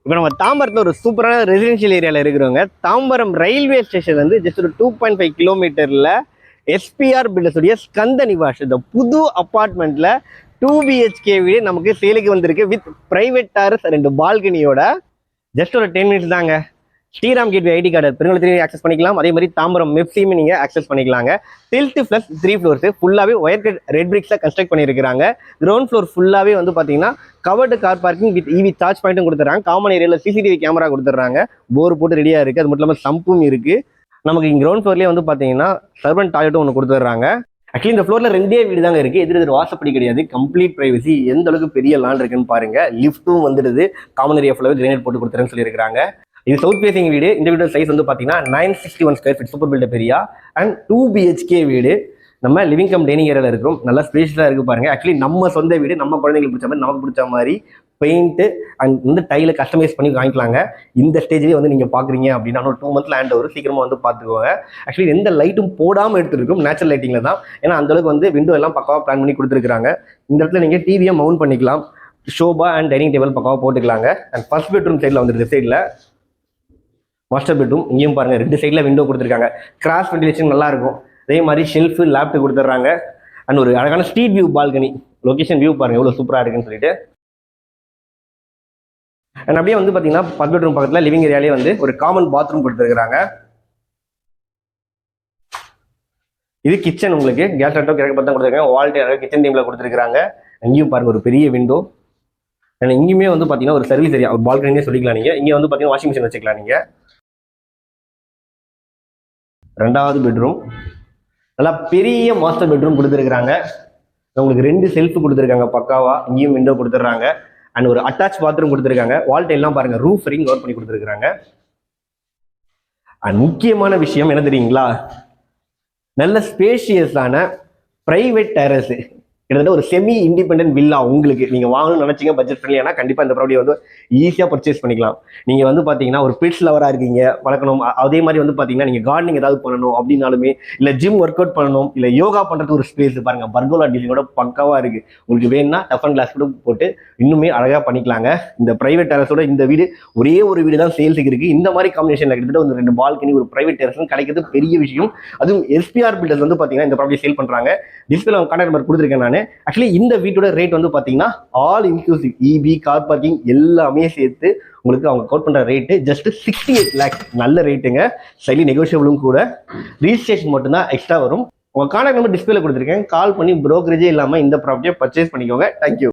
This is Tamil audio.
இப்போ நம்ம தாம்பரத்தில் ஒரு சூப்பரான ரெசிடென்ஷியல் ஏரியாவில் இருக்கிறவங்க. தாம்பரம் ரயில்வே ஸ்டேஷன் வந்து ஜஸ்ட் ஒரு 2.5 கிலோமீட்டரில் எஸ்பிஆர் பில்டர்ஸுடைய ஸ்கந்த நிவாஸ் இந்த புது அப்பார்ட்மெண்ட்டில் 2 BHK வீடு நமக்கு சேலுக்கு வந்திருக்கு. வித் பிரைவேட் டாரஸ் 2 பால்கனியோட. ஜஸ்ட் ஒரு 10 மினிட்ஸ் தாங்க. ஸ்ரீராம் கேட்வே ஐடி கார்டு பெருங்குளத்திலையும் ஆக்சஸ் பண்ணிக்கலாம். அதே மாதிரி தாம்பரம் மெப்சியுமே நீங்கள் ஆக்சஸ் பண்ணிக்கலாங்க. டில்ட் ப்ளஸ் 3 ஃப்ளோர்ஸ் ஃபுல்லாகவே ஒயர் கட் ரெட் பிரிக்ஸில் கன்ஸ்ட்ரக்ட் பண்ணியிருக்காங்க. கிரவுண்ட் ஃப்ளோர் ஃபுல்லாகவே வந்து பார்த்தீங்கன்னா covered car parking with EV charge பாயிண்ட்டும் கொடுத்துறாங்க. காமன் ஏரியாவில் CCTV கேமரா கொடுத்துட்றாங்க. போர் போட்டு ரெடியாக இருக்குது. அது மட்டும் இல்லாமல் சம்பும் இருக்குது. நமக்கு இங்கே கிரவுண்ட் ஃப்ளோர்லேயே வந்து பார்த்தீங்கன்னா சர்வன்ட் டாய்லெட்டும் ஒன்று கொடுத்துட்றாங்க. ஆக்சுவலி இந்த ஃப்ளோரில் 2 வீடு தாங்க இருக்குது. எதிர் வாசப்படி கிடையாது. Complete privacy. எந்த அளவுக்கு பெரிய லேண்ட் இருக்குன்னு பாருங்க. லிஃப்ட்டும் வந்துடுது. காமன் ஏரியா ஃபுல்லாகவே கிரேனைட் போட்டு கொடுத்துறேன்னு சொல்லியிருக்காங்க. இது சவுத் ஃபேசிங் வீடு. இந்த வீடோட சைஸ் வந்து பார்த்தீங்கன்னா 961 square feet super built up area and 2 BHK வீடு. நம்ம லிவிங் கம் டைனிங் ஏரியாவில் இருக்கிறோம். நல்லா ஸ்பேஷியஸாக இருக்குது பாருங்க. ஆக்சுவலி நம்ம சொந்த வீடு, நம்ம குழந்தைங்களுக்கு பிடிச்ச மாதிரி, நமக்கு பிடிச்ச மாதிரி பெயிண்ட் அண்ட் வந்து டைலை கஸ்டமைஸ் பண்ணி வாங்கிக்கலாங்க. இந்த ஸ்டேஜ்லேயே வந்து நீங்கள் பார்க்குறீங்க அப்படின்னா ஒரு 2 மந்த்ல ஹேண்ட் ஓவர் சீக்கிரமாக வந்து பார்த்துக்குவாங்க. ஆக்சுவலி எந்த லைட்டும் போடாமல் எடுத்துருக்கும். நேச்சுரல் லைட்டிங்கில் தான். ஏன்னா அந்தளவுக்கு வந்து விண்டோ எல்லாம் பக்காவாக பிளான் பண்ணி கொடுத்துருக்காங்க. இந்த இடத்துல நீங்கள் டிவியை மவுண்ட் பண்ணிக்கலாம். ஷோபா அண்ட் டைனிங் டேபிள் பக்காவாக போட்டுக்கலாங்க. அண்ட் ஃபர்ஸ்ட் பெட்ரூம் சைடில் வந்துடுது. சைடில் மாஸ்டர் பெட்ரூம். இங்கேயும் பாருங்க 2 சைடில் விண்டோ கொடுத்துருக்காங்க. கிராஸ் வென்டிலேஷன் நல்லா இருக்கும். அதே மாதிரி ஷெல்ஃபு லேப்டாப் கொடுத்துட்றாங்க. அண்ட் ஒரு அழகான street view balcony. Location view பாருங்க எவ்வளோ சூப்பராக இருக்குன்னு சொல்லிட்டு. அண்ட் அப்படியே வந்து பார்த்தீங்கன்னா ஃபர்ஸ்ட் பெட்ரூம் பக்கத்தில் லிவிங் ஏரியாலே வந்து ஒரு காமன் பாத்ரூம் கொடுத்துருக்காங்க. இது கிச்சன். உங்களுக்கு கேஸ் ஸ்டவ் கிழக்கு பார்த்தா கொடுத்துருக்காங்க. வால்டே கிச்சன் டீமில் கொடுத்துருக்காங்க. அங்கேயும் பாருங்க ஒரு பெரிய விண்டோ. அண்ட் இங்கேயுமே வந்து பார்த்தீங்கன்னா ஒரு சர்வீஸ் ஏரியா, ஒரு பால்கனியே சொல்லிக்கலாம். நீங்கள் இங்கே வந்து பார்த்தீங்கன்னா வாஷிங் மிஷின் வச்சுக்கலாம். நீங்கள் 2வது பெட்ரூம் நல்லா பெரிய மாஸ்டர் பெட்ரூம் கொடுத்துருக்காங்க. உங்களுக்கு 2 செல்ஃப் கொடுத்துருக்காங்க பக்காவா. இங்கேயும் விண்டோ கொடுத்துட்றாங்க. அண்ட் ஒரு அட்டாச் பாத்ரூம் கொடுத்துருக்காங்க. வால்டை எல்லாம் பாருங்க ரூஃப் ரிங் ஒர்க் பண்ணி கொடுத்துருக்காங்க. அண்ட் முக்கியமான விஷயம் என்ன தெரியுங்களா? நல்ல ஸ்பேஷியஸான பிரைவேட் டெரஸ். கிட்டத்தட்ட ஒரு செமி இண்டிபெண்டன்ட் வில்லா. உங்களுக்கு நீங்கள் வாங்கணும்னு நினச்சிங்க பட்ஜெட் ஃப்ரெண்ட்லியானா கண்டிப்பாக இந்த ப்ராப்பர்ட்டியை வந்து ஈஸியாக பர்ச்சேஸ் பண்ணிக்கலாம். நீங்கள் வந்து பார்த்தீங்கன்னா ஒரு பெட்ஸ் லவராக இருக்கீங்க, வளர்க்கணும். அதே மாதிரி வந்து பார்த்தீங்கன்னா நீங்கள் கார்டனிங் ஏதாவது பண்ணணும் அப்படின்னாலுமே, இல்லை ஜிம் ஒர்க் அவுட் பண்ணணும், இல்லை யோகா பண்ணுறதுக்கு ஒரு ஸ்பேஸ் பாருங்கள். பர்கோலா டிசைனோட பக்காவாக இருக்குது. உங்களுக்கு வேணும்னா டஃப் அண்ட் கிளாஸ் கூட போட்டு இன்னுமே அழகாக பண்ணிக்கலாங்க. இந்த பிரைவேட் டெரஸோட இந்த வீடு ஒரே ஒரு வீடு தான் சேல்ஸுக்கு இருக்குது. இந்த மாதிரி காம்பினேஷனில் கிட்டத்தட்ட ஒரு 2 பால்கனி ஒரு பிரைவேட் டெரஸ் கிடைக்கிறது பெரிய விஷயம். அதுவும் எஸ்பிஆர் பில்டர்ஸ் வந்து பார்த்தீங்கன்னா இந்த ப்ராப்பர்ட்டி சேல் பண்ணுறாங்க. டிஸ்பிளே கான்டாக்ட் நம்பர் கொடுத்துருக்கேன் நான். ஆக்சுவலி இந்த வீட்டோட ரேட் வந்து பார்த்தீங்கன்னா all inclusive EB car parking எல்லாமே சேர்த்து உங்களுக்கு அவங்க கோட் பண்ணுற ரேட்டு ஜஸ்ட் 68 lakhs. நல்ல ரேட்டுங்க. சைலி நெகோஷியபிளும் கூட. ரிஜிஸ்ட்ரேஷன் மட்டும்தான் எக்ஸ்ட்ரா வரும். உங்கள் கான்டாக்ட் நம்பர் டிஸ்பிளே கொடுத்துருக்கேன். கால் பண்ணி ப்ரோக்கரேஜே இல்லாமல் இந்த ப்ராப்பர்ட்டியை பர்ச்சேஸ் பண்ணிக்கோங்க. தேங்க்யூ.